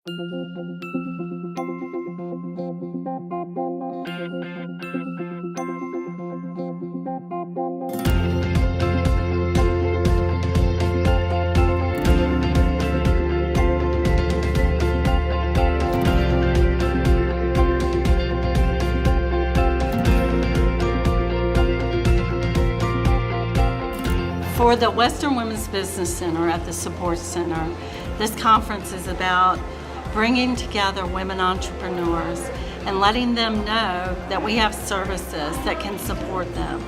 For the Western Women's Business Center at the Support Center, this conference is about bringing together women entrepreneurs and letting them know that we have services that can support them: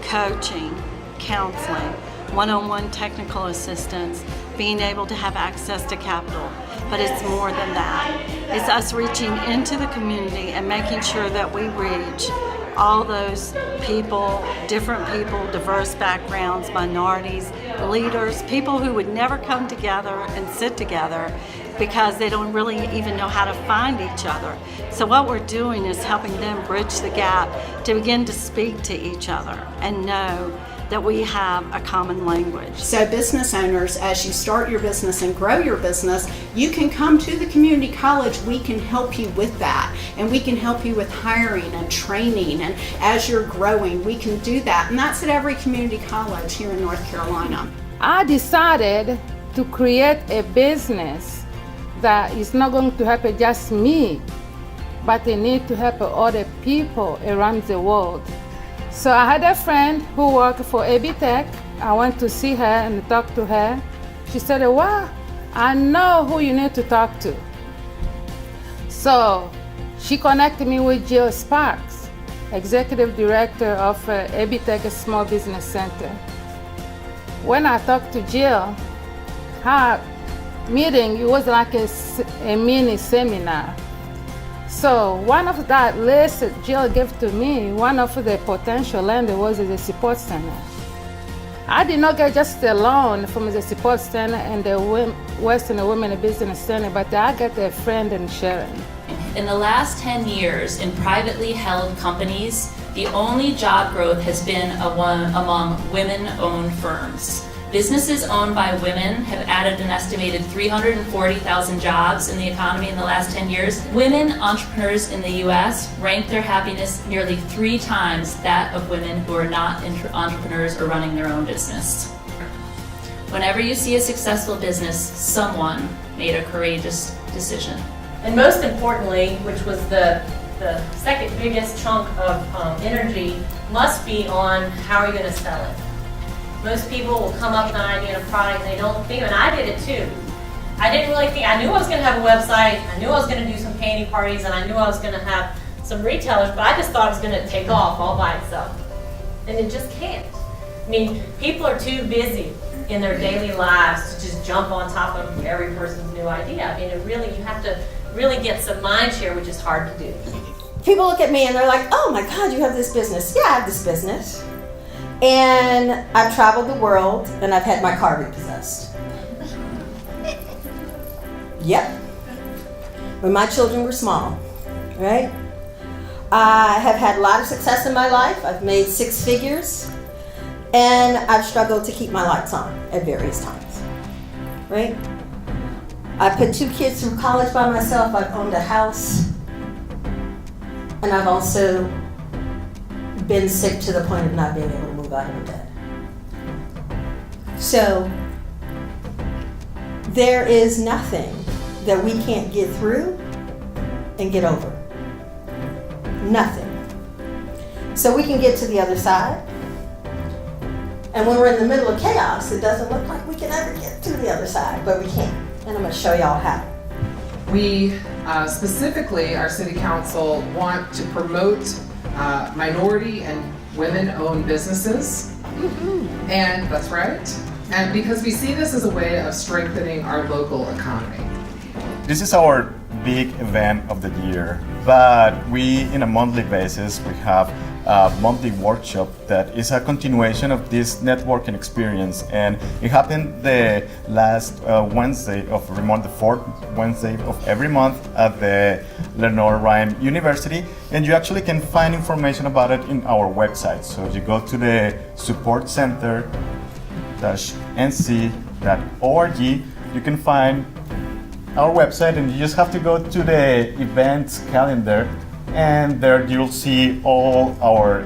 coaching, counseling, one-on-one technical assistance, being able to have access to capital. But it's more than that. It's us reaching into the community and making sure that we reach all those people, different people, diverse backgrounds, minorities, leaders, people who would never come together and sit together because they don't really even know how to find each other. So what we're doing is helping them bridge the gap to begin to speak to each other and know that we have a common language. So business owners, as you start your business and grow your business, you can come to the community college. We can help you with that, and we can help you with hiring and training, and as you're growing, we can do that. And that's at every community college here in North Carolina. I decided to create a business that is not going to help just me, but it needs to help other people around the world. So I had a friend who worked for AB Tech. I went to see her and talk to her. She said, well, I know who you need to talk to. So she connected me with Jill Sparks, Executive Director of AB Tech Small Business Center. When I talked to Jill, her meeting, it was like a mini seminar. So one of that list that Jill gave to me, one of the potential lenders was the support center. I did not get just a loan from the support center and the Western Women Business Center, but I got a friend in Sharon. In the last 10 years, in privately held companies, the only job growth has been among women-owned firms. Businesses owned by women have added an estimated 340,000 jobs in the economy in the last 10 years. Women entrepreneurs in the US rank their happiness nearly 3 times that of women who are not entrepreneurs or running their own business. Whenever you see a successful business, someone made a courageous decision. And most importantly, which was the second biggest chunk of energy, must be on how are you going to sell it. Most people will come up with an idea and a product and they don't think, and I did it too. I didn't really think, I knew I was going to have a website, I knew I was going to do some painting parties, and I knew I was going to have some retailers, but I just thought it was going to take off all by itself. And it just can't. I mean, people are too busy in their daily lives to just jump on top of every person's new idea. I mean, you have to really get some mind share, which is hard to do. People look at me and they're like, oh my God, you have this business. Yeah, I have this business. And I've traveled the world and I've had my car repossessed. Yep. When my children were small, right? I have had a lot of success in my life. I've made 6 figures and I've struggled to keep my lights on at various times, right? I put 2 kids through college by myself. I've owned a house and I've also been sick to the point of not being able to move out of bed. So there is nothing that we can't get through and get over. Nothing. So we can get to the other side. And when we're in the middle of chaos, it doesn't look like we can ever get to the other side, but we can. And I'm going to show y'all how. We specifically, our city council, want to promote minority and women-owned businesses. And that's right. And because we see this as a way of strengthening our local economy. This is our big event of the year, but we, in a monthly basis, we have a monthly workshop that is a continuation of this networking experience, and it happened the last Wednesday of every month, the 4th Wednesday of every month at the Lenore Ryan University, and you actually can find information about it in our website. So if you go to the supportcenter-nc.org, you can find our website, and you just have to go to the events calendar, and there you'll see all our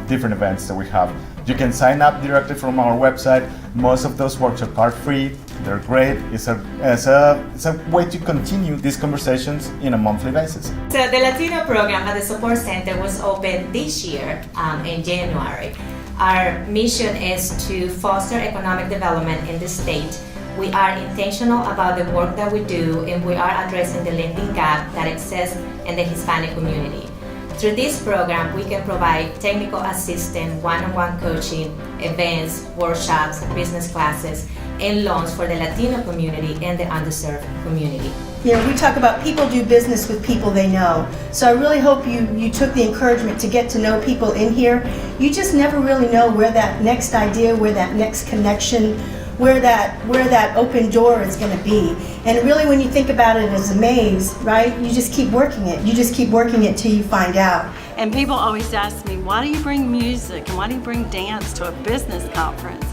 different events that we have. You can sign up directly from our website. Most of those workshops are free. They're great. It's a way to continue these conversations in a monthly basis. So the Latino program at the Support Center was opened this year in January. Our mission is to foster economic development in the state. We are intentional about the work that we do, and we are addressing the lending gap that exists in the Hispanic community. Through this program, we can provide technical assistance, one-on-one coaching, events, workshops, business classes, and loans for the Latino community and the underserved community. You know, we talk about people do business with people they know. So I really hope you took the encouragement to get to know people in here. You just never really know where that next idea, where that next connection, where that open door is going to be. And really, when you think about it as a maze, right, you just keep working it. You just keep working it till you find out. And people always ask me, why do you bring music and why do you bring dance to a business conference?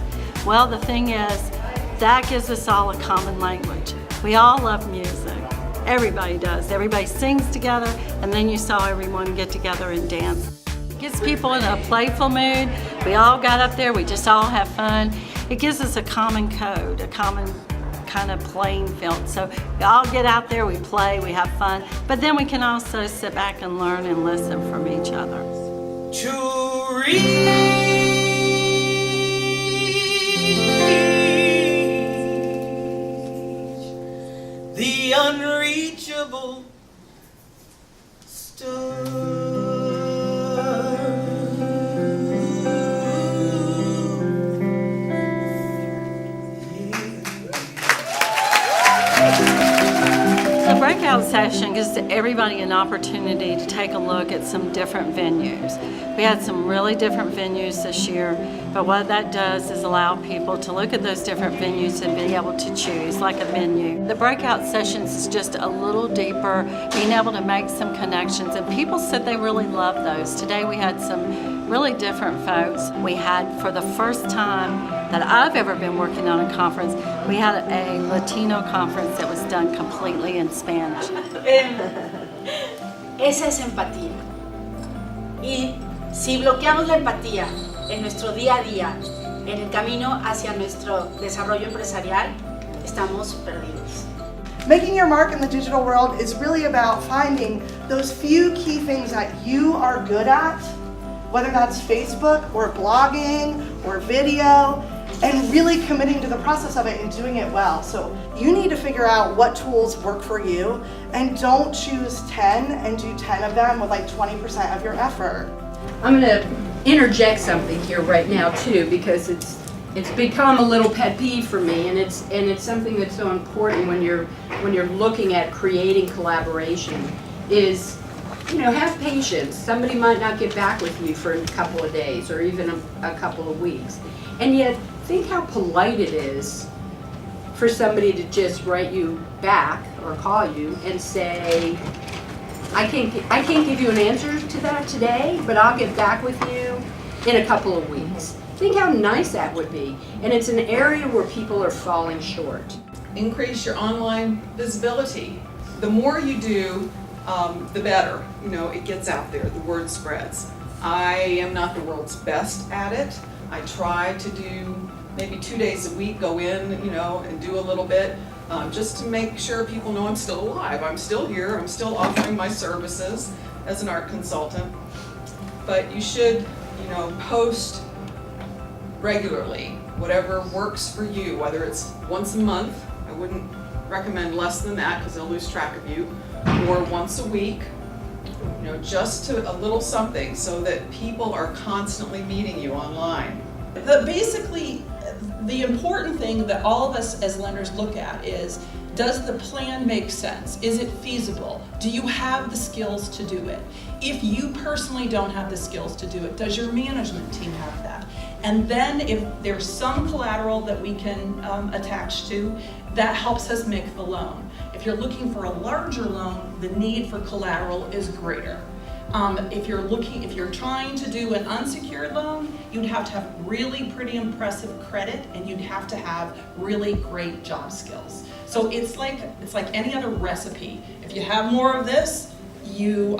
Well, the thing is, that gives us all a common language. We all love music. Everybody does. Everybody sings together, and then you saw everyone get together and dance. It gets people in a playful mood. We all got up there, we just all have fun. It gives us a common code, a common kind of playing field. So we all get out there, we play, we have fun, but then we can also sit back and learn and listen from each other. To reach the unreachable star. The breakout session gives everybody an opportunity to take a look at some different venues. We had some really different venues this year, but what that does is allow people to look at those different venues and be able to choose like a menu. The breakout sessions is just a little deeper, being able to make some connections, and people said they really love those. Today we had some really different folks. We had, for the first time that I've ever been working on a conference, we had a Latino conference that was done completely in Spanish. Esa es empatía. Y si bloqueamos la empatía en nuestro día a día, en el camino hacia nuestro desarrollo empresarial, estamos perdidos. Making your mark in the digital world is really about finding those few key things that you are good at, whether that's Facebook or blogging or video, and really committing to the process of it and doing it well. So you need to figure out what tools work for you, and don't choose 10 and do 10 of them with like 20% of your effort. I'm going to interject something here right now too, because it's become a little pet peeve for me, and it's something that's so important when you're looking at creating collaboration is, you know, have patience. Somebody might not get back with you for a couple of days or even a couple of weeks. And yet, think how polite it is for somebody to just write you back or call you and say, I can't give you an answer to that today, but I'll get back with you in a couple of weeks. Think how nice that would be. And it's an area where people are falling short. Increase your online visibility. The more you do, the better. You know, it gets out there, the word spreads. I am not the world's best at it. I try to do maybe 2 days a week, go in, you know, and do a little bit, just to make sure people know I'm still alive. I'm still here, I'm still offering my services as an art consultant. But you should, you know, post regularly, whatever works for you, whether it's once a month, I wouldn't recommend less than that because they'll lose track of you, or once a week, you know, just to a little something so that people are constantly meeting you online. Basically, the important thing that all of us as lenders look at is, does the plan make sense? Is it feasible? Do you have the skills to do it? If you personally don't have the skills to do it, does your management team have that? And then if there's some collateral that we can attach to, that helps us make the loan. If you're looking for a larger loan, the need for collateral is greater. If you're trying to do an unsecured loan, you'd have to have really pretty impressive credit, and you'd have to have really great job skills. So it's like any other recipe. If you have more of this, you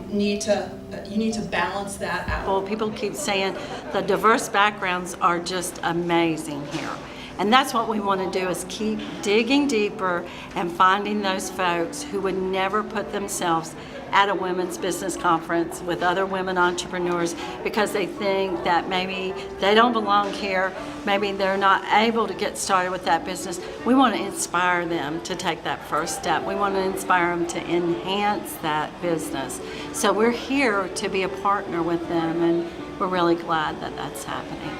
need to balance that out. Well, people keep saying the diverse backgrounds are just amazing here. And that's what we want to do, is keep digging deeper and finding those folks who would never put themselves at a women's business conference with other women entrepreneurs because they think that maybe they don't belong here, maybe they're not able to get started with that business. We want to inspire them to take that first step. We want to inspire them to enhance that business. So we're here to be a partner with them, and we're really glad that that's happening.